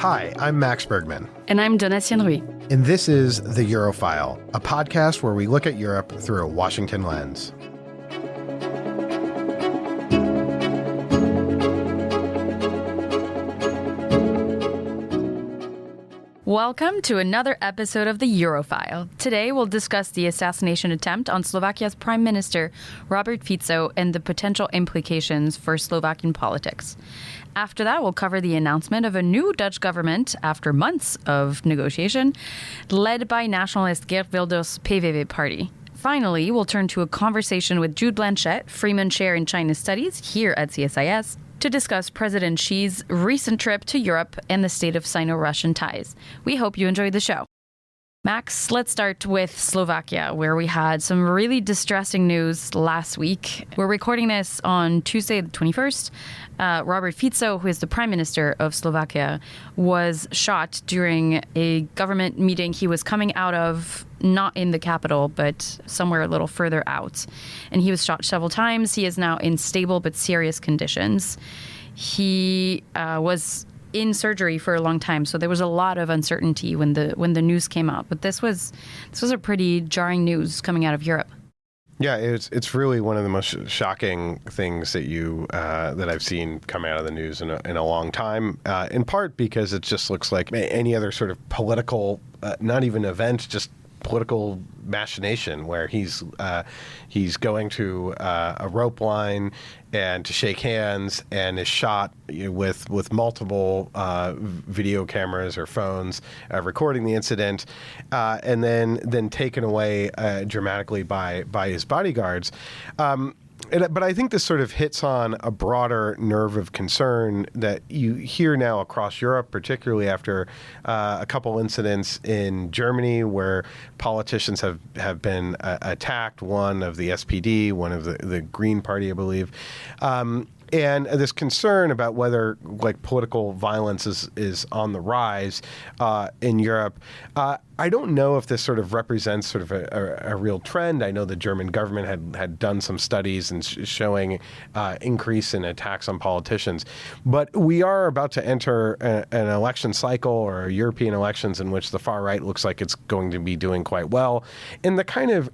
Hi, I'm Max Bergman. And I'm Donatien Rui. And this is The Eurofile, a podcast where we look at Europe through a Washington lens. Welcome to another episode of the Eurofile. Today we'll discuss the assassination attempt on Slovakia's Prime Minister, Robert Fico, and the potential implications for Slovakian politics. After that, we'll cover the announcement of a new Dutch government after months of negotiation, led by nationalist Geert Wilders' PVV party. Finally, we'll turn to a conversation with Jude Blanchette, Freeman Chair in China Studies here at CSIS, to discuss President Xi's recent trip to Europe and the state of Sino-Russian ties. We hope you enjoyed the show. Max, let's start with Slovakia, where we had some really distressing news last week. We're recording this on Tuesday, the 21st. Robert Fico, who is the Prime Minister of Slovakia, was shot during a government meeting he was coming out of, not in the capital, but somewhere a little further out. And he was shot several times. He is now in stable but serious conditions. He was in surgery for a long time, so there was a lot of uncertainty when the news came out. But this was a pretty jarring news coming out of Europe. Yeah, it's really one of the most shocking things that I've seen come out of the news in a long time. In part because it just looks like any other sort of political, not even event, just political machination, where he's going to a rope line and to shake hands, and is shot with multiple video cameras or phones recording the incident, and then taken away dramatically by his bodyguards. But I think this sort of hits on a broader nerve of concern that you hear now across Europe, particularly after a couple incidents in Germany where politicians have been attacked, one of the SPD, one of the Green Party, I believe. And this concern about whether political violence is on the rise in Europe. I don't know if this sort of represents sort of a real trend. I know the German government had done some studies and showing increase in attacks on politicians. But we are about to enter an election cycle, or European elections, in which the far right looks like it's going to be doing quite well. And the kind of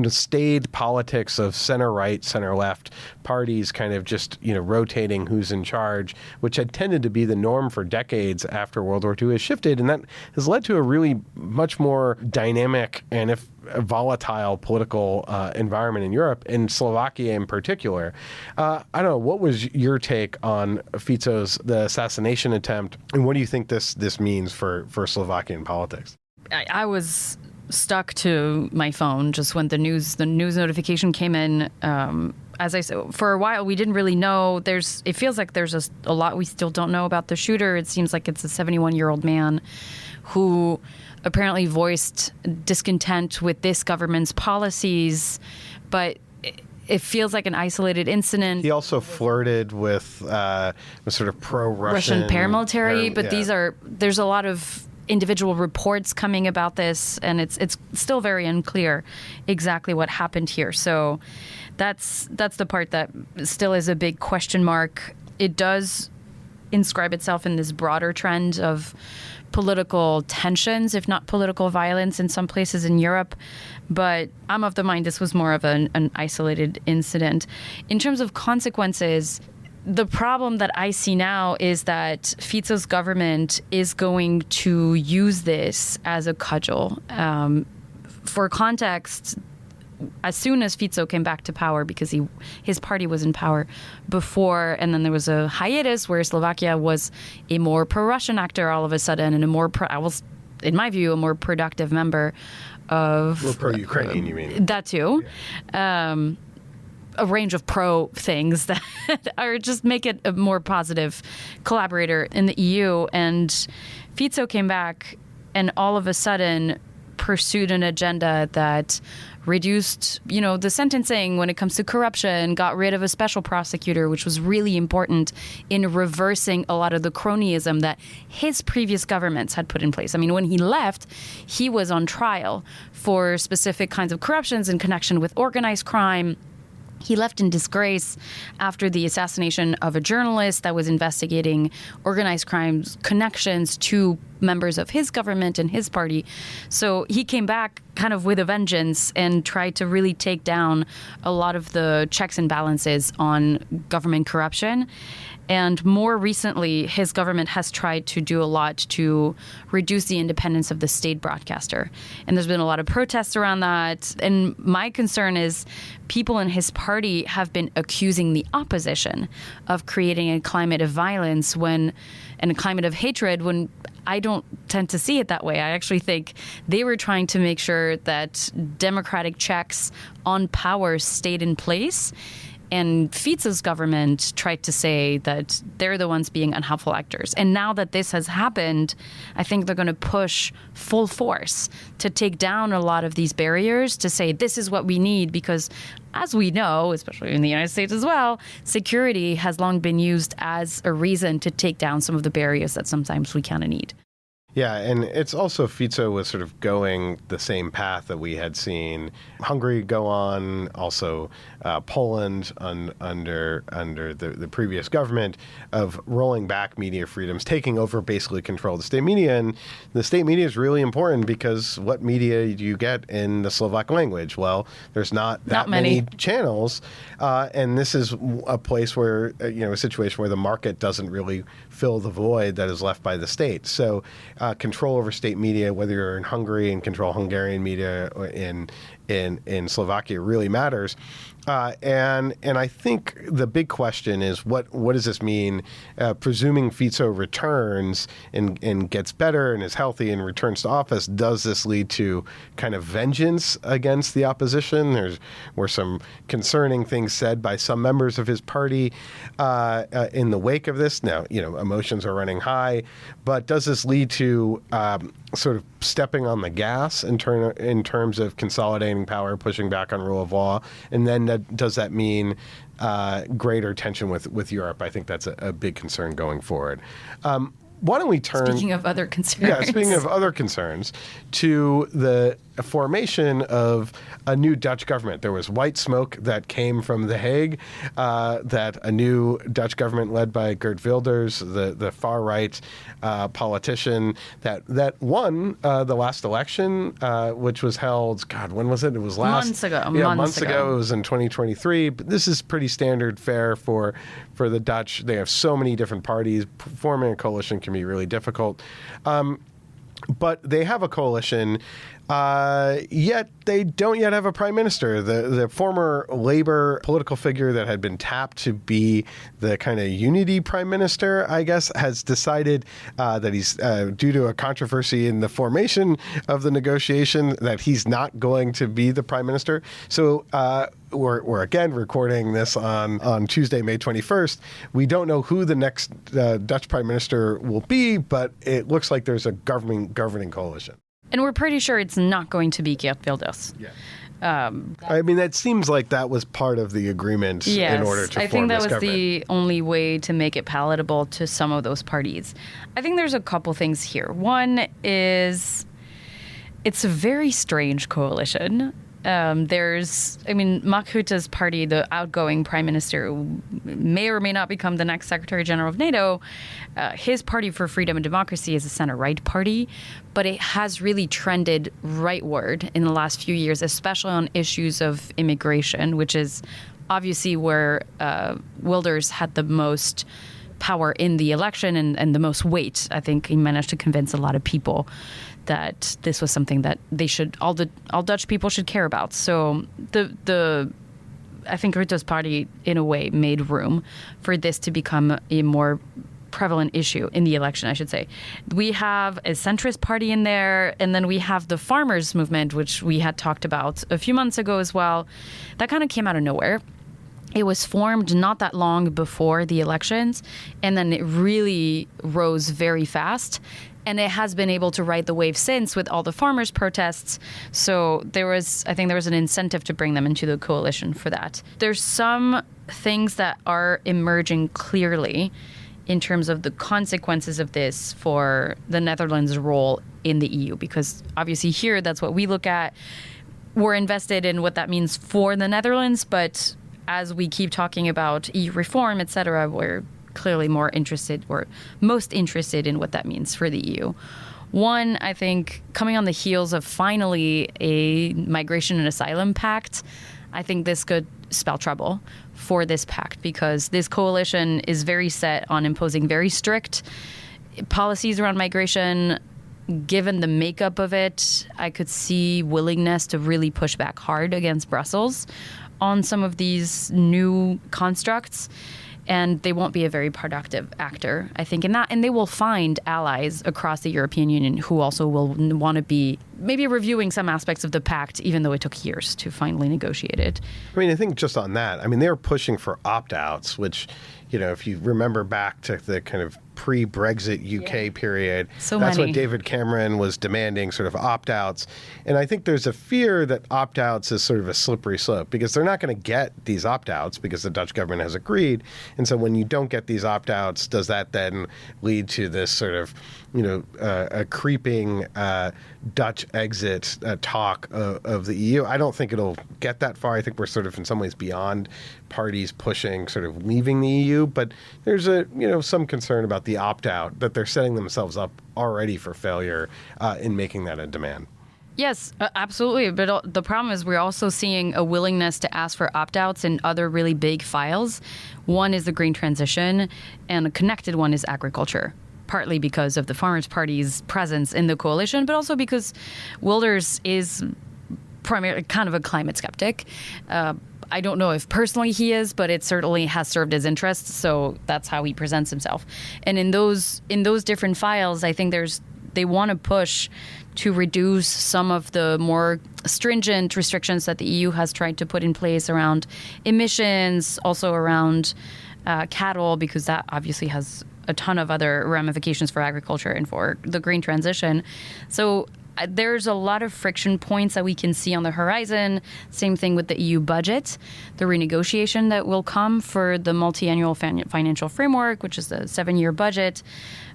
staid politics of center-right, center-left parties kind of just, rotating who's in charge, which had tended to be the norm for decades after World War II, has shifted. And that has led to a really much more dynamic and if volatile political environment in Europe, and Slovakia in particular. I don't know, what was your take on the assassination attempt, and what do you think this means for Slovakian politics? I was stuck to my phone just when the news notification came in. As I said, for a while we didn't really know. It feels like there's a lot we still don't know about the shooter. It seems like it's a 71-year-old man who apparently voiced discontent with this government's policies, but it feels like an isolated incident. He also flirted with sort of pro-Russian paramilitary, but there's a lot of individual reports coming about this, and it's still very unclear exactly what happened here. So that's the part that still is a big question mark. It does inscribe itself in this broader trend of political tensions, if not political violence, in some places in Europe. But I'm of the mind this was more of an isolated incident. In terms of consequences, the problem that I see now is that Fico's government is going to use this as a cudgel. For context, as soon as Fico came back to power, because his party was in power before, and then there was a hiatus where Slovakia was a more pro-Russian actor all of a sudden, and in my view, a more productive member of... Well, pro-Ukrainian, you mean? That too. Yeah. A range of pro things that are just make it a more positive collaborator in the EU. And Fico came back and all of a sudden pursued an agenda that reduced, the sentencing when it comes to corruption, got rid of a special prosecutor, which was really important in reversing a lot of the cronyism that his previous governments had put in place. I mean, when he left, he was on trial for specific kinds of corruptions in connection with organized crime. He left in disgrace after the assassination of a journalist that was investigating organized crimes connections to members of his government and his party. So he came back kind of with a vengeance and tried to really take down a lot of the checks and balances on government corruption. And more recently, his government has tried to do a lot to reduce the independence of the state broadcaster. And there's been a lot of protests around that. And my concern is people in his party have been accusing the opposition of creating a climate of violence and a climate of hatred when I don't tend to see it that way. I actually think they were trying to make sure that democratic checks on power stayed in place. And Fico's government tried to say that they're the ones being unhelpful actors. And now that this has happened, I think they're going to push full force to take down a lot of these barriers, to say this is what we need, because as we know, especially in the United States as well, security has long been used as a reason to take down some of the barriers that sometimes we kind of need. Yeah, and it's also Fico was sort of going the same path that we had seen Hungary go on, also Poland under the previous government, of rolling back media freedoms, taking over basically control of the state media. And the state media is really important because what media do you get in the Slovak language? Well, there's not that many channels, and this is a place where, a situation where the market doesn't really fill the void that is left by the state. So control over state media, whether you're in Hungary and control Hungarian media in Slovakia, really matters. And I think the big question is what does this mean? Presuming Fico returns and gets better and is healthy and returns to office, does this lead to kind of vengeance against the opposition? There were some concerning things said by some members of his party in the wake of this. Now, emotions are running high, but does this lead to sort of stepping on the gas in terms of consolidating power, pushing back on rule of law? And then does that mean greater tension with Europe? I think that's a big concern going forward. Why don't we turn... Speaking of other concerns. Yeah, speaking of other concerns, to the formation of a new Dutch government. There was white smoke that came from The Hague, that a new Dutch government led by Geert Wilders, the far-right politician that won the last election, which was held, God, when was it? It was months ago. Months ago. It was in 2023. But this is pretty standard fare for the Dutch. They have so many different parties. Forming a coalition can be really difficult. But they have a coalition, yet they don't yet have a prime minister. The former Labour political figure that had been tapped to be the kind of unity prime minister, I guess, has decided that he's, due to a controversy in the formation of the negotiation, that he's not going to be the prime minister. So we're again recording this on Tuesday, May 21st. We don't know who the next Dutch prime minister will be, but it looks like there's a governing coalition. And we're pretty sure it's not going to be Geert Wilders. Yeah. I mean, that seems like that was part of the agreement in order to form this government. I think that was the only way to make it palatable to some of those parties. I think there's a couple things here. One is it's a very strange coalition. Mark Rutte's party, the outgoing prime minister, who may or may not become the next Secretary General of NATO. His party for freedom and democracy is a center-right party, but it has really trended rightward in the last few years, especially on issues of immigration, which is obviously where Wilders had the most power in the election and the most weight. I think he managed to convince a lot of people that this was something that all Dutch people should care about. So I think Rutte's party, in a way, made room for this to become a more prevalent issue in the election, I should say. We have a centrist party in there, and then we have the farmers movement, which we had talked about a few months ago as well. That kind of came out of nowhere. It was formed not that long before the elections, and then it really rose very fast. And it has been able to ride the wave since with all the farmers' protests. So I think there was an incentive to bring them into the coalition for that. There's some things that are emerging clearly in terms of the consequences of this for the Netherlands' role in the EU, because obviously here, that's what we look at. We're invested in what that means for the Netherlands, but as we keep talking about EU reform, et cetera, we're clearly more interested or most interested in what that means for the EU. One, I think, coming on the heels of finally a migration and asylum pact, I think this could spell trouble for this pact because this coalition is very set on imposing very strict policies around migration. Given the makeup of it, I could see willingness to really push back hard against Brussels on some of these new constructs. And they won't be a very productive actor, I think, in that. And they will find allies across the European Union who also will want to be maybe reviewing some aspects of the pact, even though it took years to finally negotiate it. I mean, I think just on that, I mean, they were pushing for opt-outs, which, you know, if you remember back to the kind of pre-Brexit UK period, that's what David Cameron was demanding, sort of opt-outs. And I think there's a fear that opt-outs is sort of a slippery slope because they're not going to get these opt-outs because the Dutch government has agreed. And so when you don't get these opt-outs, does that then lead to this sort of, you know, a creeping Dutch exit talk of the EU? I don't think it'll get that far. I think we're sort of in some ways beyond parties pushing sort of leaving the EU, but there's some concern about the opt-out, that they're setting themselves up already for failure in making that a demand. Yes, absolutely. But the problem is we're also seeing a willingness to ask for opt-outs in other really big files. One is the green transition, and a connected one is agriculture, partly because of the Farmers' Party's presence in the coalition, but also because Wilders is primarily kind of a climate skeptic. I don't know if personally he is, but it certainly has served his interests, so that's how he presents himself. And in those different files, I think they want to push to reduce some of the more stringent restrictions that the EU has tried to put in place around emissions, also around cattle, because that obviously has a ton of other ramifications for agriculture and for the green transition. So there's a lot of friction points that we can see on the horizon. Same thing with the EU budget, the renegotiation that will come for the multi-annual financial framework, which is the 7-year budget.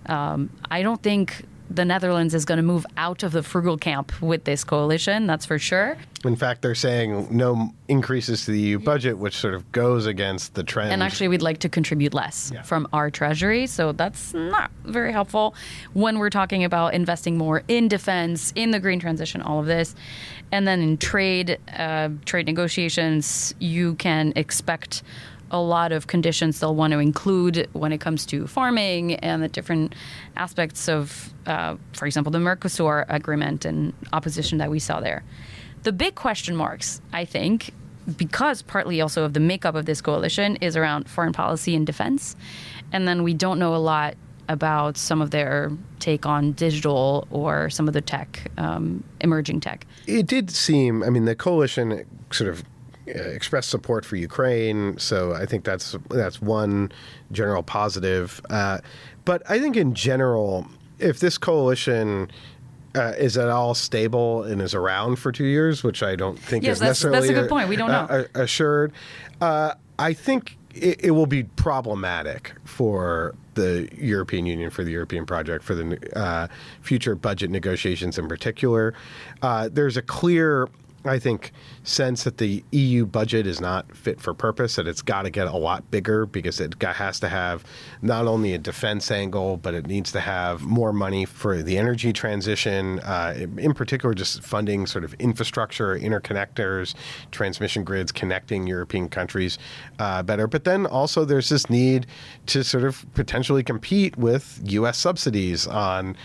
I don't think the Netherlands is going to move out of the frugal camp with this coalition, that's for sure. In fact, they're saying no increases to the EU budget, which sort of goes against the trend. And actually, we'd like to contribute less from our treasury. So that's not very helpful when we're talking about investing more in defense, in the green transition, all of this. And then in trade negotiations, you can expect a lot of conditions they'll want to include when it comes to farming and the different aspects of, for example, the Mercosur agreement and opposition that we saw there. The big question marks, I think, because partly also of the makeup of this coalition, is around foreign policy and defense. And then we don't know a lot about some of their take on digital or some of the tech, emerging tech. It did seem, I mean, the coalition sort of expressed support for Ukraine, so I think that's one general positive. But I think in general, if this coalition is at all stable and is around for 2 years, which I don't think is necessarily that's a good point. We don't know. Assured, I think it will be problematic for the European Union, for the European project, for the future budget negotiations in particular. There's a clear, I think, sense that the EU budget is not fit for purpose, that it's got to get a lot bigger because it has to have not only a defense angle, but it needs to have more money for the energy transition, in particular just funding sort of infrastructure, interconnectors, transmission grids, connecting European countries better. But then also there's this need to sort of potentially compete with U.S. subsidies on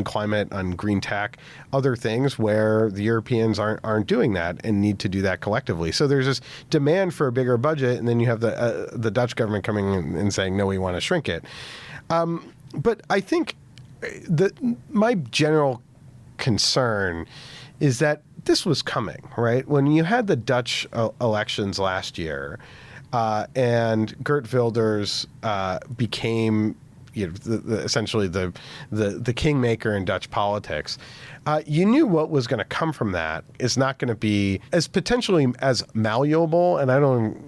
climate, on green tech, other things where the Europeans aren't doing that and need to do that collectively. So there's this demand for a bigger budget, and then you have the Dutch government coming in and saying, no, we want to shrink it. But I think my general concern is that this was coming, right? When you had the Dutch elections last year, and Geert Wilders became essentially the kingmaker in Dutch politics. You knew what was going to come from that is not going to be as potentially as malleable, and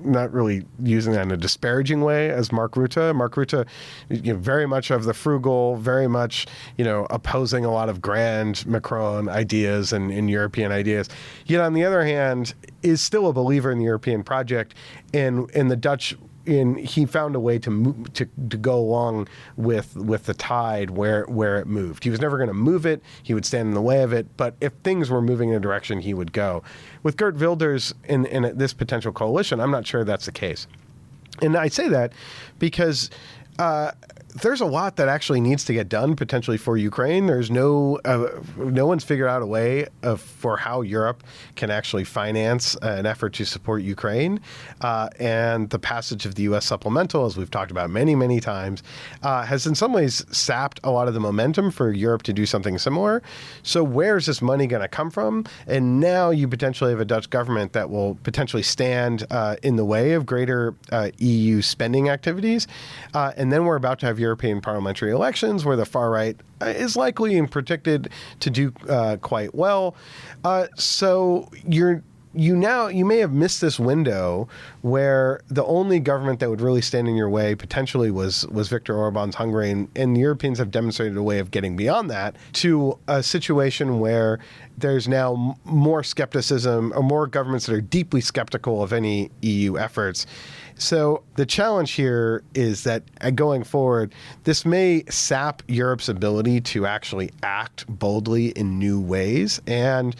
not really using that in a disparaging way as Mark Rutte. Mark Rutte, very much of the frugal, very much, opposing a lot of grand Macron ideas and European ideas. Yet on the other hand, is still a believer in the European project, and the Dutch. He found a way to go along with the tide where it moved. He was never going to move it. He would stand in the way of it. But if things were moving in a direction, he would go. With Geert Wilders in this potential coalition, I'm not sure that's the case. And I say that because there's a lot that actually needs to get done potentially for Ukraine. There's no one's figured out a way for how Europe can actually finance an effort to support Ukraine. And the passage of the U.S. supplemental, as we've talked about many, many times, has in some ways sapped a lot of the momentum for Europe to do something similar. So where's this money going to come from? And now you potentially have a Dutch government that will potentially stand in the way of greater EU spending activities. And then we're about to have European parliamentary elections where the far right is likely and predicted to do quite well. So you may have missed this window where the only government that would really stand in your way potentially was Viktor Orban's Hungary, and Europeans have demonstrated a way of getting beyond that to a situation where there's now more skepticism, or more governments that are deeply skeptical of any EU efforts. So the challenge here is that going forward, this may sap Europe's ability to actually act boldly in new ways, and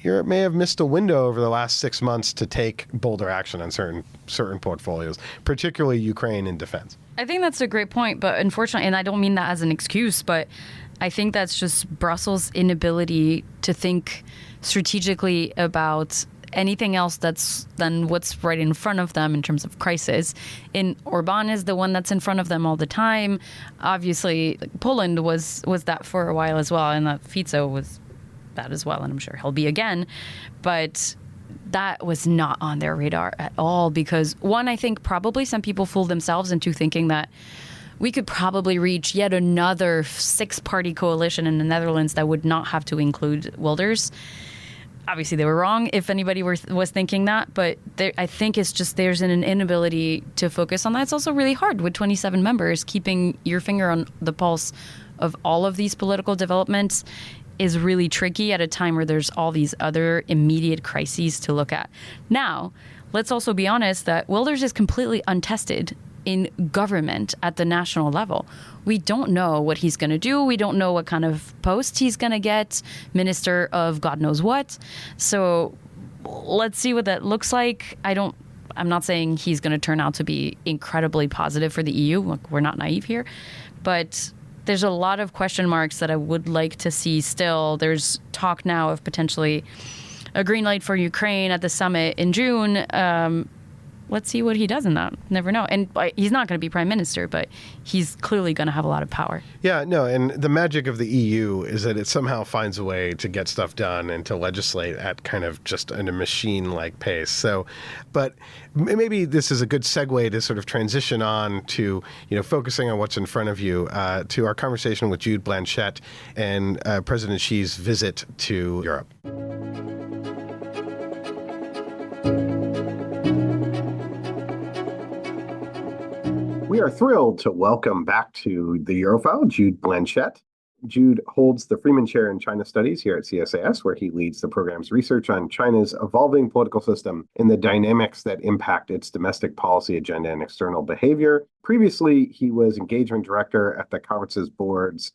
Europe may have missed a window over the last 6 months to take bolder action on certain portfolios, particularly Ukraine and defense. I think that's a great point, but unfortunately, and I don't mean that as an excuse, but I think that's just Brussels' inability to think strategically about anything else than what's right in front of them in terms of crisis. And Orban is the one that's in front of them all the time. Obviously, Poland was that for a while as well, and that Fico was that as well, and I'm sure he'll be again. But that was not on their radar at all because, one, I think probably some people fooled themselves into thinking that we could probably reach yet another 6-party coalition in the Netherlands that would not have to include Wilders. Obviously, they were wrong if anybody was thinking that, but I think it's just there's an inability to focus on that. It's also really hard with 27 members. Keeping your finger on the pulse of all of these political developments is really tricky at a time where there's all these other immediate crises to look at. Now, let's also be honest that Wilders is completely untested in government at the national level. We don't know what he's going to do. We don't know what kind of post he's going to get, minister of God knows what. So let's see what that looks like. I'm not saying he's going to turn out to be incredibly positive for the EU. Look, we're not naive here. But there's a lot of question marks that I would like to see still. There's talk now of potentially a green light for Ukraine at the summit in June. Let's see what he does in that. Never know. And he's not going to be prime minister, but he's clearly going to have a lot of power. Yeah, no, and the magic of the EU is that it somehow finds a way to get stuff done and to legislate at kind of just in a machine-like pace. So, but maybe this is a good segue to sort of transition on to, focusing on what's in front of you, to our conversation with Jude Blanchette and President Xi's visit to Europe. We are thrilled to welcome back to the Eurofile Jude Blanchette. Jude holds the Freeman Chair in China Studies here at CSAS, where he leads the program's research on China's evolving political system and the dynamics that impact its domestic policy agenda and external behavior. Previously, he was engagement director at the conference's board's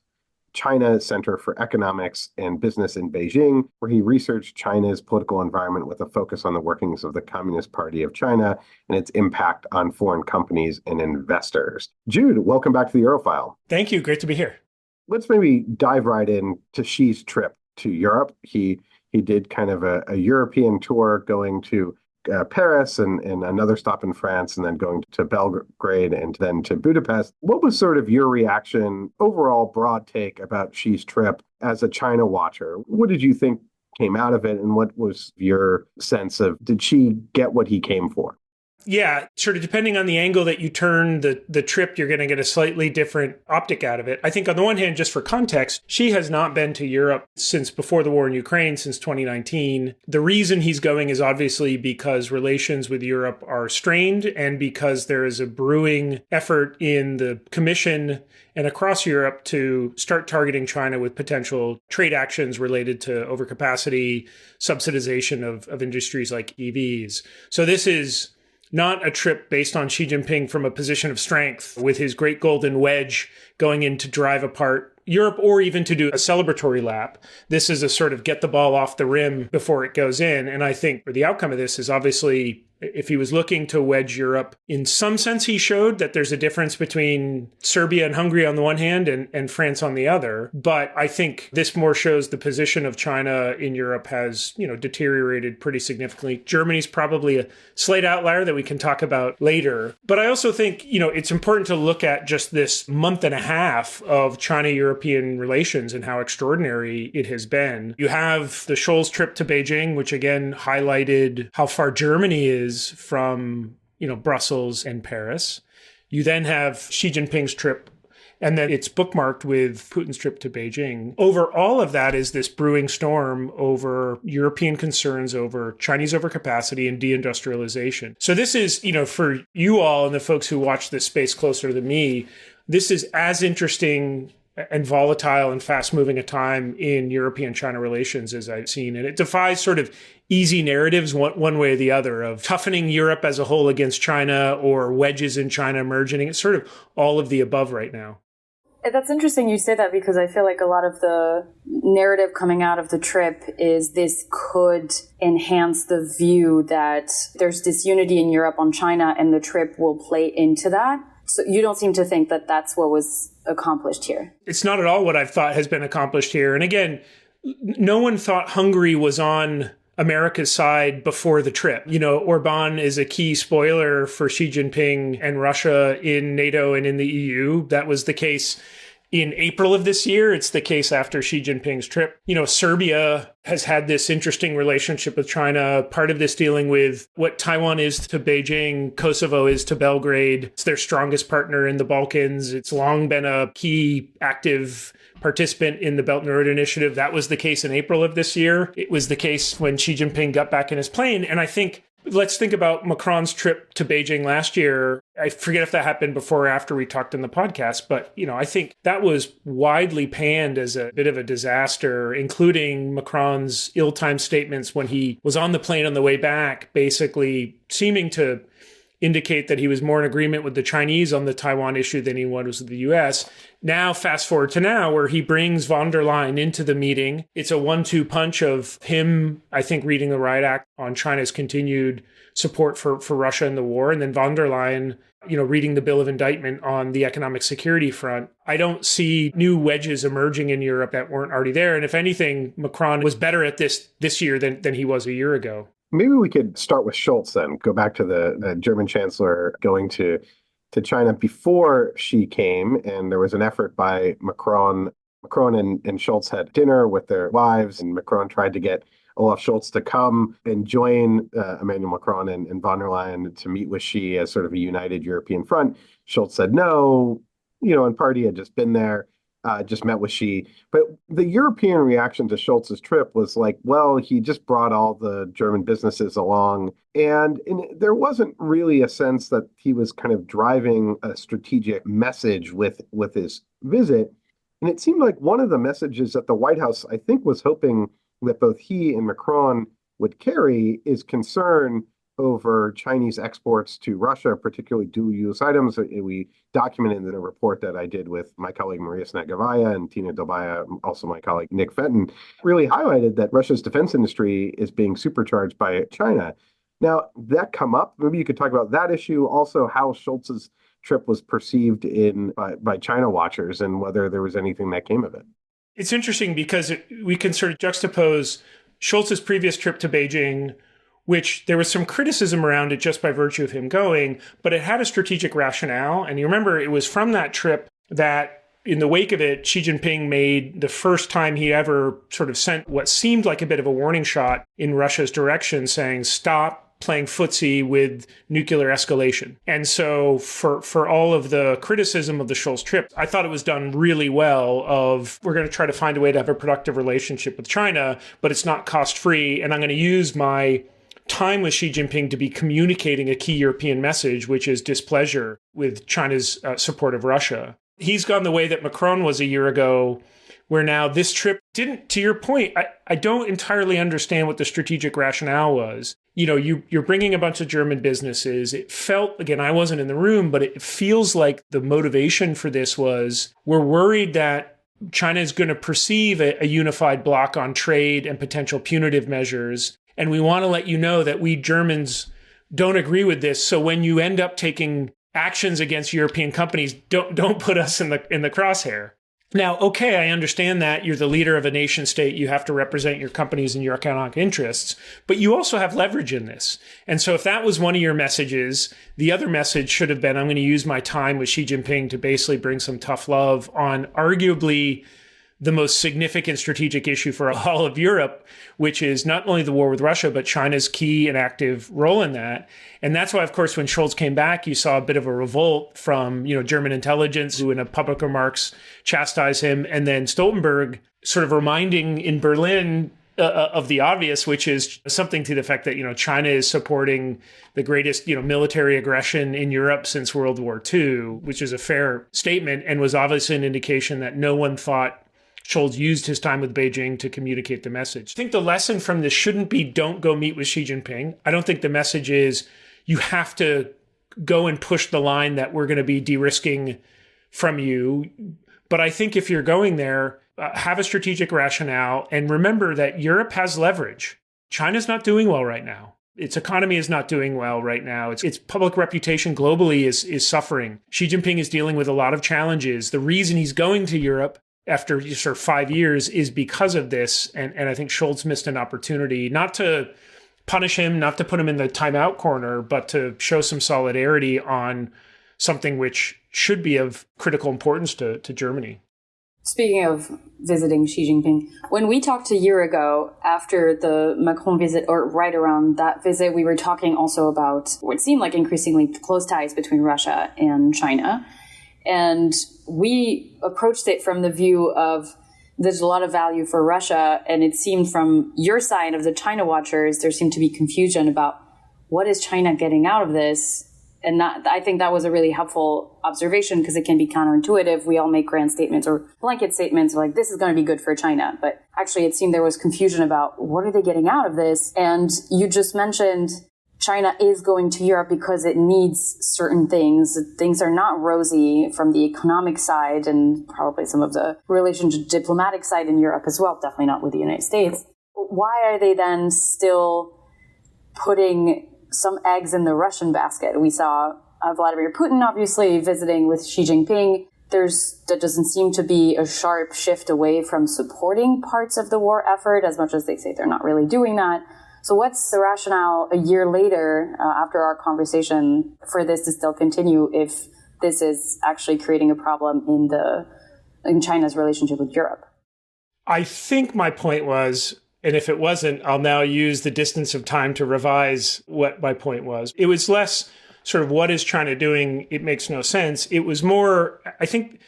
China Center for Economics and Business in Beijing, where he researched China's political environment with a focus on the workings of the Communist Party of China and its impact on foreign companies and investors. Jude, welcome back to the Eurofile. Thank you. Great to be here. Let's maybe dive right into Xi's trip to Europe. He did kind of a European tour, going to Paris and another stop in France, and then going to Belgrade and then to Budapest. What was sort of your reaction, overall broad take about Xi's trip as a China watcher? What did you think came out of it, and what was your sense of, did Xi get what he came for? Yeah, sort of depending on the angle that you turn the trip, you're going to get a slightly different optic out of it. I think on the one hand, just for context, Xi has not been to Europe since before the war in Ukraine, since 2019. The reason he's going is obviously because relations with Europe are strained and because there is a brewing effort in the Commission and across Europe to start targeting China with potential trade actions related to overcapacity, subsidization of industries like EVs. So this is not a trip based on Xi Jinping from a position of strength with his great golden wedge going in to drive apart Europe or even to do a celebratory lap. This is a sort of get the ball off the rim before it goes in. And I think the outcome of this is obviously, if he was looking to wedge Europe, in some sense, he showed that there's a difference between Serbia and Hungary on the one hand and France on the other. But I think this more shows the position of China in Europe has, deteriorated pretty significantly. Germany's probably a slight outlier that we can talk about later. But I also think, it's important to look at just this month and a half of China-European relations and how extraordinary it has been. You have the Scholz trip to Beijing, which again highlighted how far Germany is from, Brussels and Paris. You then have Xi Jinping's trip, and then it's bookmarked with Putin's trip to Beijing. Over all of that is this brewing storm over European concerns over Chinese overcapacity and deindustrialization. So this is, for you all and the folks who watch this space closer than me, this is as interesting and volatile and fast-moving a time in European-China relations as I've seen. And it defies sort of easy narratives one way or the other of toughening Europe as a whole against China or wedges in China emerging. It's sort of all of the above right now. That's interesting you say that because I feel like a lot of the narrative coming out of the trip is this could enhance the view that there's disunity in Europe on China and the trip will play into that. So you don't seem to think that that's what was accomplished here. It's not at all what I've thought has been accomplished here. And again, no one thought Hungary was on America's side before the trip. Orban is a key spoiler for Xi Jinping and Russia in NATO and in the EU. That was the case in April of this year. It's the case after Xi Jinping's trip. Serbia has had this interesting relationship with China, part of this dealing with what Taiwan is to Beijing, Kosovo is to Belgrade. It's their strongest partner in the Balkans. It's long been a key active participant in the Belt and Road Initiative. That was the case in April of this year. It was the case when Xi Jinping got back in his plane. And I think let's think about Macron's trip to Beijing last year. I forget if that happened before or after we talked in the podcast, but, I think that was widely panned as a bit of a disaster, including Macron's ill-timed statements when he was on the plane on the way back, basically seeming to indicate that he was more in agreement with the Chinese on the Taiwan issue than he was with the U.S. Now, fast forward to now, where he brings von der Leyen into the meeting. It's a 1-2 punch of him, I think, reading the Riot Act on China's continued support for Russia in the war, and then von der Leyen, reading the Bill of Indictment on the economic security front. I don't see new wedges emerging in Europe that weren't already there. And if anything, Macron was better at this year than he was a year ago. Maybe we could start with Scholz then, go back to the German chancellor going to China before she came. And there was an effort by Macron. Macron and Scholz had dinner with their wives, and Macron tried to get Olaf Scholz to come and join Emmanuel Macron and von der Leyen to meet with Xi as sort of a united European front. Scholz said no, and party had just been there. Just met with Xi. But the European reaction to Scholz's trip was like, well, he just brought all the German businesses along. And there wasn't really a sense that he was kind of driving a strategic message with his visit. And it seemed like one of the messages that the White House, I think, was hoping that both he and Macron would carry is concern over Chinese exports to Russia, particularly dual-use items. We documented in a report that I did with my colleague Maria Snegavaya and Tina Dobaya, also my colleague Nick Fenton, really highlighted that Russia's defense industry is being supercharged by China. Now, that come up, maybe you could talk about that issue, also how Scholz's trip was perceived by China watchers and whether there was anything that came of it. It's interesting because we can sort of juxtapose Scholz's previous trip to Beijing, which there was some criticism around it just by virtue of him going, but it had a strategic rationale. And you remember it was from that trip that in the wake of it, Xi Jinping made the first time he ever sort of sent what seemed like a bit of a warning shot in Russia's direction, saying, stop playing footsie with nuclear escalation. And so for all of the criticism of the Scholz trip, I thought it was done really well of we're going to try to find a way to have a productive relationship with China, but it's not cost-free. And I'm going to use my time with Xi Jinping to be communicating a key European message, which is displeasure with China's support of Russia. He's gone the way that Macron was a year ago, where now this trip didn't, to your point, I don't entirely understand what the strategic rationale was. You're bringing a bunch of German businesses. It felt, again, I wasn't in the room, but it feels like the motivation for this was we're worried that China is going to perceive a unified bloc on trade and potential punitive measures. And we want to let you know that we Germans don't agree with this. So when you end up taking actions against European companies, don't put us in the crosshair. Now, okay, I understand that you're the leader of a nation state. You have to represent your companies and your economic interests, but you also have leverage in this. And so if that was one of your messages, the other message should have been, I'm going to use my time with Xi Jinping to basically bring some tough love on arguably the most significant strategic issue for all of Europe, which is not only the war with Russia, but China's key and active role in that. And that's why, of course, when Scholz came back, you saw a bit of a revolt from, German intelligence, who in a public remarks chastised him, and then Stoltenberg sort of reminding in Berlin of the obvious, which is something to the effect that, China is supporting the greatest, military aggression in Europe since World War II, which is a fair statement and was obviously an indication that no one thought Scholz used his time with Beijing to communicate the message. I think the lesson from this shouldn't be don't go meet with Xi Jinping. I don't think the message is you have to go and push the line that we're going to be de-risking from you. But I think if you're going there, have a strategic rationale and remember that Europe has leverage. China's not doing well right now. Its economy is not doing well right now. Its public reputation globally is suffering. Xi Jinping is dealing with a lot of challenges. The reason he's going to Europe after sort of 5 years is because of this. And I think Scholz missed an opportunity not to punish him, not to put him in the timeout corner, but to show some solidarity on something which should be of critical importance to Germany. Speaking of visiting Xi Jinping, when we talked a year ago after the Macron visit, or right around that visit, we were talking also about what seemed like increasingly close ties between Russia and China. And we approached it from the view of there's a lot of value for Russia. And it seemed from your side of the China watchers, there seemed to be confusion about what is China getting out of this. And I think that was a really helpful observation because it can be counterintuitive. We all make grand statements or blanket statements like this is going to be good for China. But actually, it seemed there was confusion about what are they getting out of this. And you just mentioned China is going to Europe because it needs certain things. Things are not rosy from the economic side and probably some of the relationship diplomatic side in Europe as well, definitely not with the United States. Why are they then still putting some eggs in the Russian basket? We saw Vladimir Putin obviously visiting with Xi Jinping. There doesn't seem to be a sharp shift away from supporting parts of the war effort, as much as they say they're not really doing that. So what's the rationale a year later, after our conversation, for this to still continue if this is actually creating a problem in China's relationship with Europe? I think my point was, and if it wasn't, I'll now use the distance of time to revise what my point was. It was less sort of what is China doing? It makes no sense. It was more, I think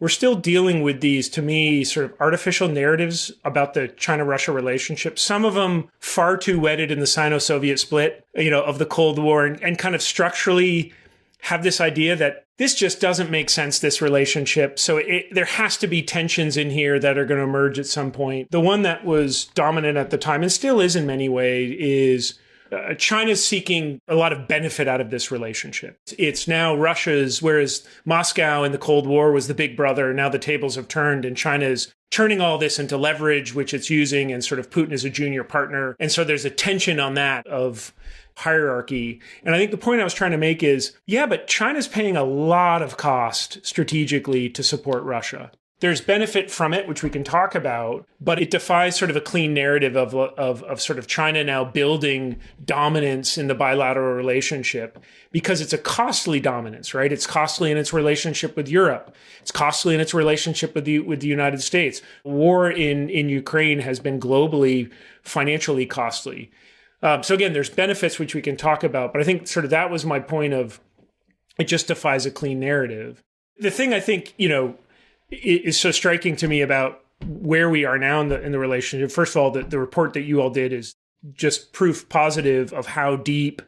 we're still dealing with these, to me, sort of artificial narratives about the China-Russia relationship. Some of them far too wedded in the Sino-Soviet split, of the Cold War, and kind of structurally have this idea that this just doesn't make sense, this relationship. So there has to be tensions in here that are going to emerge at some point. The one that was dominant at the time, and still is in many ways, is China's seeking a lot of benefit out of this relationship. It's now Russia's, whereas Moscow in the Cold War was the big brother. Now the tables have turned and China is turning all this into leverage, which it's using, and sort of Putin is a junior partner. And so there's a tension on that of hierarchy. And I think the point I was trying to make is, yeah, but China's paying a lot of cost strategically to support Russia. There's benefit from it, which we can talk about, but it defies sort of a clean narrative of sort of China now building dominance in the bilateral relationship, because it's a costly dominance, right? It's costly in its relationship with Europe. It's costly in its relationship with the United States. War in Ukraine has been globally financially costly. So again, there's benefits which we can talk about, but I think sort of that was my point of it justifies a clean narrative. The thing I think, is so striking to me about where we are now in the relationship. First of all, the report that you all did is just proof positive of how deep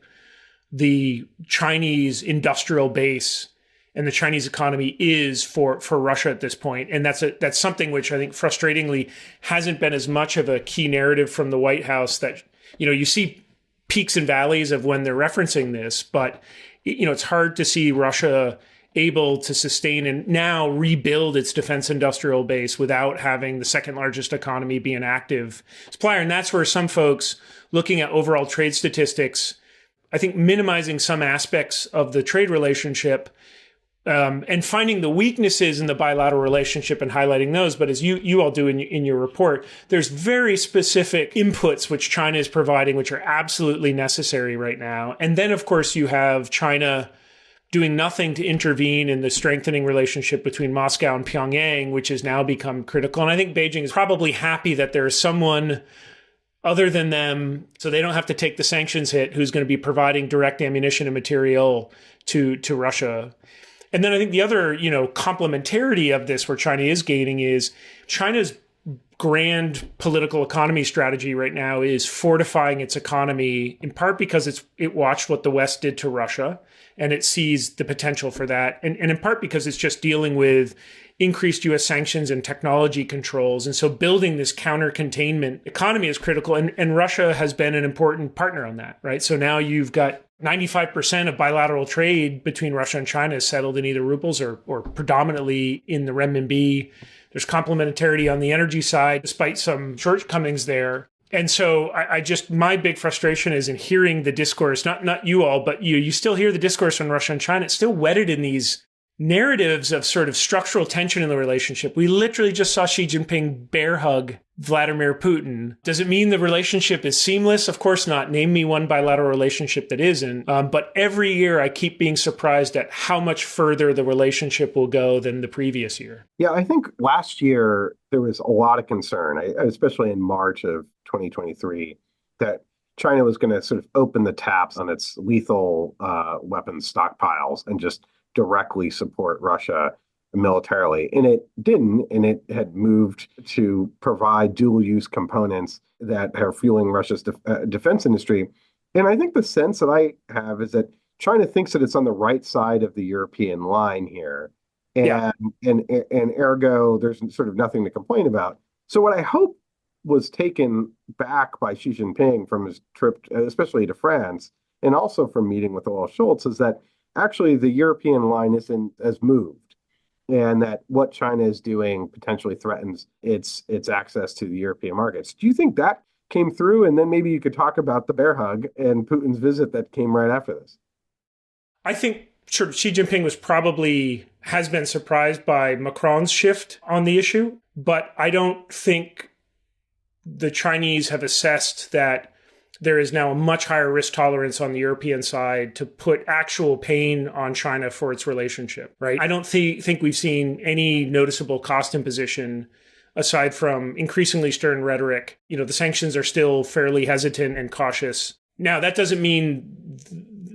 the Chinese industrial base and the Chinese economy is for Russia at this point. And that's something which I think frustratingly hasn't been as much of a key narrative from the White House. That, you see peaks and valleys of when they're referencing this, but it's hard to see Russia able to sustain and now rebuild its defense industrial base without having the second largest economy be an active supplier. And that's where some folks looking at overall trade statistics, I think minimizing some aspects of the trade relationship and finding the weaknesses in the bilateral relationship and highlighting those. But as you all do in your report, there's very specific inputs which China is providing, which are absolutely necessary right now. And then, of course, you have China doing nothing to intervene in the strengthening relationship between Moscow and Pyongyang, which has now become critical. And I think Beijing is probably happy that there is someone other than them, so they don't have to take the sanctions hit, who's going to be providing direct ammunition and material to Russia. And then I think the other, complementarity of this where China is gaining is China's grand political economy strategy right now is fortifying its economy, in part because it watched what the West did to Russia and it sees the potential for that. And in part because it's just dealing with increased U.S. sanctions and technology controls. And so building this counter-containment economy is critical. And Russia has been an important partner on that, right? So now you've got 95% of bilateral trade between Russia and China is settled in either rubles or predominantly in the renminbi. There's complementarity on the energy side, despite some shortcomings there. And so my big frustration is in hearing the discourse, not you all, but you still hear the discourse on Russia and China. It's still wedded in these narratives of sort of structural tension in the relationship. We literally just saw Xi Jinping bear hug Vladimir Putin. Does it mean the relationship is seamless? Of course not. Name me one bilateral relationship that isn't. But every year I keep being surprised at how much further the relationship will go than the previous year. Yeah, I think last year there was a lot of concern, especially in March of 2023, that China was going to sort of open the taps on its lethal weapons stockpiles and just directly support Russia militarily. And it didn't, and it had moved to provide dual-use components that are fueling Russia's defense industry. And I think the sense that I have is that China thinks that it's on the right side of the European line here. And ergo, there's sort of nothing to complain about. So what I hope was taken back by Xi Jinping from his trip, especially to France, and also from meeting with Olaf Scholz, is that actually the European line has moved, and that what China is doing potentially threatens its access to the European markets. Do you think that came through? And then maybe you could talk about the bear hug and Putin's visit that came right after this. I think sort of Xi Jinping has been surprised by Macron's shift on the issue, but I don't think the Chinese have assessed that there is now a much higher risk tolerance on the European side to put actual pain on China for its relationship, right? I don't think we've seen any noticeable cost imposition aside from increasingly stern rhetoric. The sanctions are still fairly hesitant and cautious. Now, that doesn't mean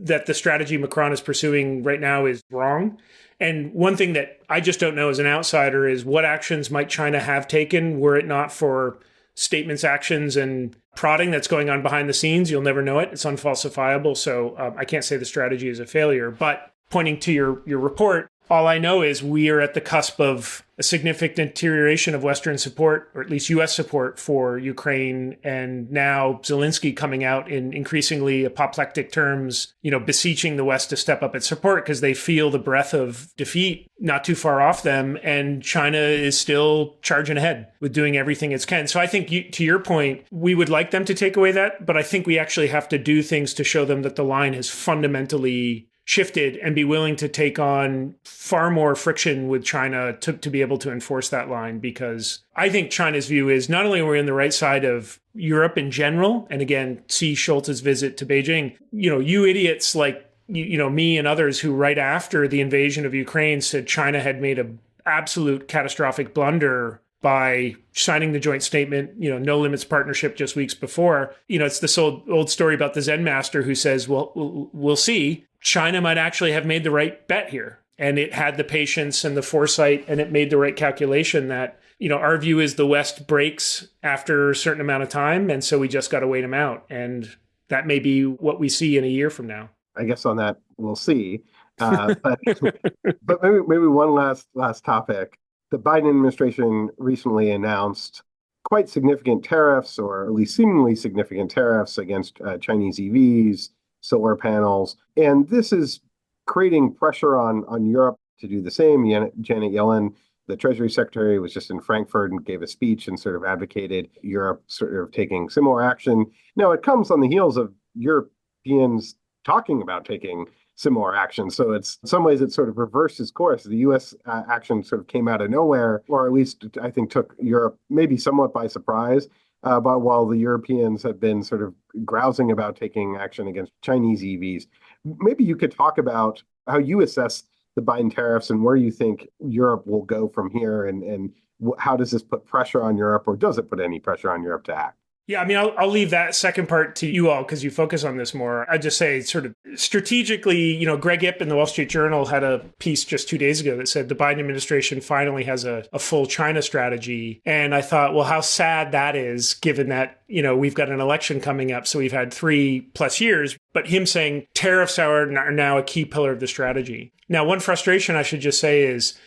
that the strategy Macron is pursuing right now is wrong. And one thing that I just don't know as an outsider is what actions might China have taken were it not for statements, actions, and prodding that's going on behind the scenes. You'll never know it. It's unfalsifiable. So I can't say the strategy is a failure. But pointing to your report, all I know is we are at the cusp of a significant deterioration of Western support, or at least U.S. support for Ukraine. And now Zelensky coming out in increasingly apoplectic terms, beseeching the West to step up its support because they feel the breath of defeat not too far off them. And China is still charging ahead with doing everything it can. So I think to your point, we would like them to take away that, but I think we actually have to do things to show them that the line has fundamentally shifted and be willing to take on far more friction with China to be able to enforce that line. Because I think China's view is not only are we on the right side of Europe in general, and again, see Scholz's visit to Beijing, you idiots like, me and others who right after the invasion of Ukraine said China had made an absolute catastrophic blunder by signing the joint statement, no limits partnership just weeks before. It's this old story about the Zen master who says, well, we'll see. China might actually have made the right bet here. And it had the patience and the foresight, and it made the right calculation that, our view is the West breaks after a certain amount of time. And so we just got to wait them out. And that may be what we see in a year from now. I guess on that, we'll see. But but maybe one last topic. The Biden administration recently announced quite significant tariffs, or at least seemingly significant tariffs against Chinese EVs, solar panels. And this is creating pressure on Europe to do the same. Janet Yellen, the Treasury Secretary, was just in Frankfurt and gave a speech and sort of advocated Europe sort of taking similar action. Now, it comes on the heels of Europeans talking about taking similar action. So it's in some ways it sort of reverses course. The U.S. Action sort of came out of nowhere, or at least I think took Europe maybe somewhat by surprise. But while the Europeans have been sort of grousing about taking action against Chinese EVs, maybe you could talk about how you assess the Biden tariffs and where you think Europe will go from here, and how does this put pressure on Europe, or does it put any pressure on Europe to act? Yeah, I mean, I'll leave that second part to you all because you focus on this more. I just say sort of strategically, Greg Ip in the Wall Street Journal had a piece just 2 days ago that said the Biden administration finally has a full China strategy. And I thought, well, how sad that is, given that, we've got an election coming up. So we've had 3+ years. But him saying tariffs are now a key pillar of the strategy. Now, one frustration I should just say is,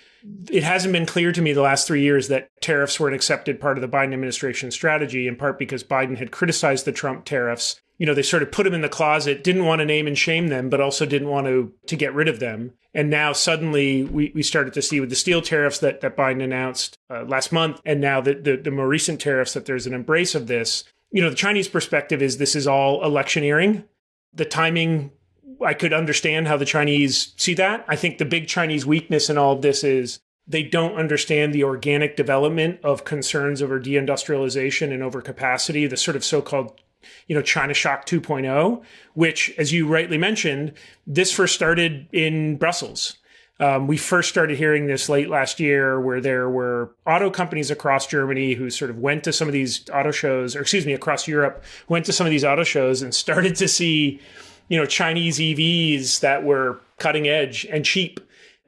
it hasn't been clear to me the last 3 years that tariffs were an accepted part of the Biden administration strategy, in part because Biden had criticized the Trump tariffs. They sort of put them in the closet, didn't want to name and shame them, but also didn't want to get rid of them. And now suddenly we started to see with the steel tariffs that Biden announced last month, and now the more recent tariffs, that there's an embrace of this. The Chinese perspective is this is all electioneering. The timing, I could understand how the Chinese see that. I think the big Chinese weakness in all of this is they don't understand the organic development of concerns over deindustrialization and overcapacity, the sort of so-called, China Shock 2.0, which, as you rightly mentioned, this first started in Brussels. We first started hearing this late last year, where there were auto companies across Germany who sort of went to some of these auto shows, across Europe, went to some of these auto shows and started to see Chinese EVs that were cutting edge and cheap,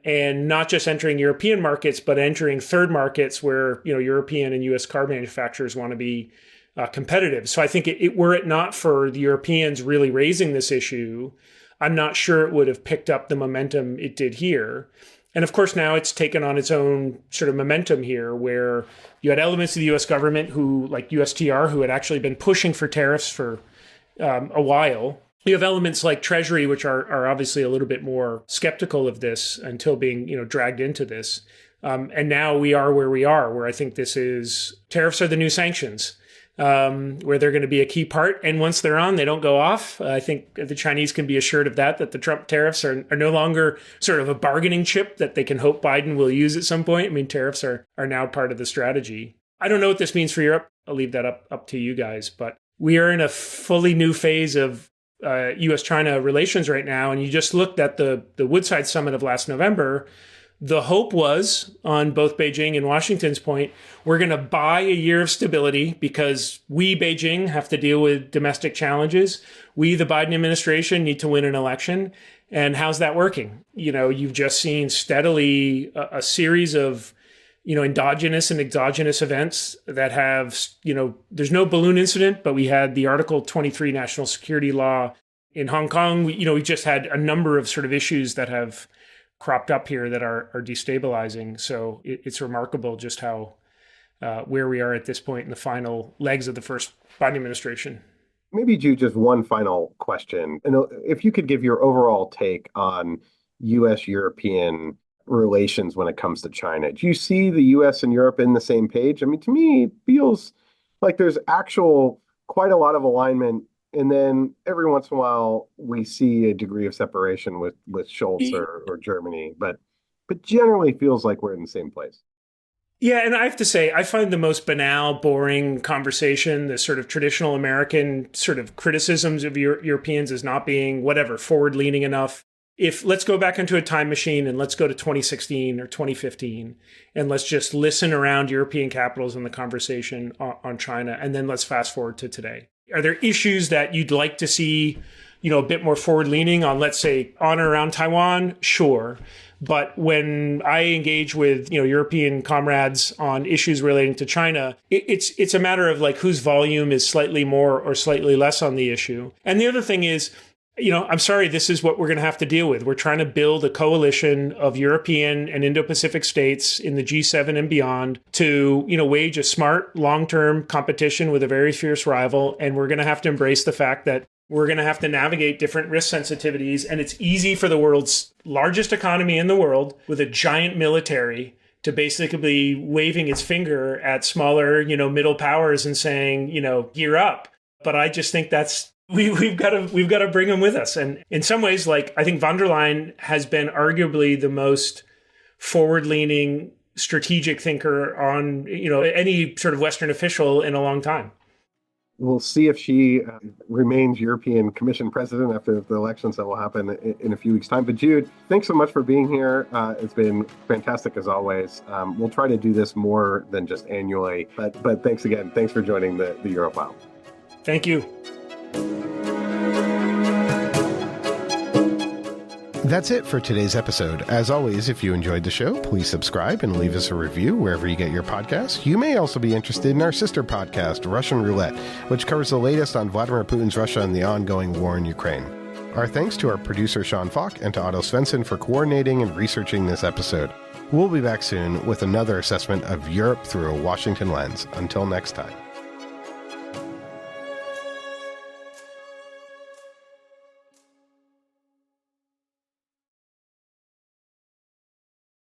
and not just entering European markets, but entering third markets where, European and US car manufacturers want to be competitive. So I think were it not for the Europeans really raising this issue, I'm not sure it would have picked up the momentum it did here. And of course, now it's taken on its own sort of momentum here, where you had elements of the US government who, like USTR, who had actually been pushing for tariffs for a while. You have elements like Treasury, which are obviously a little bit more skeptical of this until being, dragged into this. And now we are where we are, where I think tariffs are the new sanctions, where they're going to be a key part. And once they're on, they don't go off. I think the Chinese can be assured of that the Trump tariffs are no longer sort of a bargaining chip that they can hope Biden will use at some point. I mean, tariffs are now part of the strategy. I don't know what this means for Europe. I'll leave that up to you guys. But we are in a fully new phase of U.S.-China relations right now, and you just looked at the Woodside Summit of last November. The hope was, on both Beijing and Washington's point, we're going to buy a year of stability because we, Beijing, have to deal with domestic challenges. We, the Biden administration, need to win an election. And how's that working? You've just seen steadily a series of endogenous and exogenous events that have, there's no balloon incident, but we had the Article 23 national security law in Hong Kong. We just had a number of sort of issues that have cropped up here that are destabilizing. So it's remarkable just how, where we are at this point in the final legs of the first Biden administration. Maybe, Jude, just one final question. And if you could give your overall take on U.S.-European relations when it comes to China. Do you see the U.S. and Europe in the same page? I mean, to me, it feels like there's quite a lot of alignment, and then every once in a while we see a degree of separation with Scholz or Germany, but generally feels like we're in the same place. Yeah, and I have to say, I find the most banal, boring conversation, the sort of traditional American sort of criticisms of Europeans as not being, forward-leaning enough. if let's go back into a time machine and let's go to 2016 or 2015 and let's just listen around European capitals in the conversation on China, and then let's fast forward to today. Are there issues that you'd like to see, a bit more forward leaning on, let's say, on or around Taiwan? Sure. But when I engage with, European comrades on issues relating to China, it's a matter of like whose volume is slightly more or slightly less on the issue. And the other thing is, I'm sorry, this is what we're going to have to deal with. We're trying to build a coalition of European and Indo-Pacific states in the G7 and beyond to, wage a smart, long-term competition with a very fierce rival. And we're going to have to embrace the fact that we're going to have to navigate different risk sensitivities. And it's easy for the world's largest economy in the world with a giant military to basically waving its finger at smaller, middle powers and saying, gear up. But I just think we've got to bring them with us. And in some ways, like, I think von der Leyen has been arguably the most forward-leaning strategic thinker on, any sort of Western official in a long time. We'll see if she remains European Commission president after the elections that will happen in a few weeks' time. But Jude, thanks so much for being here. It's been fantastic as always. We'll try to do this more than just annually. But thanks again. Thanks for joining the Eurofile. Thank you. That's it for today's episode. As always, if you enjoyed the show, please subscribe and leave us a review wherever you get your podcasts. You may also be interested in our sister podcast, Russian Roulette, which covers the latest on Vladimir Putin's Russia and the ongoing war in Ukraine. Our thanks to our producer, Sean Falk, and to Otto Svensson for coordinating and researching this episode. We'll be back soon with another assessment of Europe through a Washington lens. Until next time.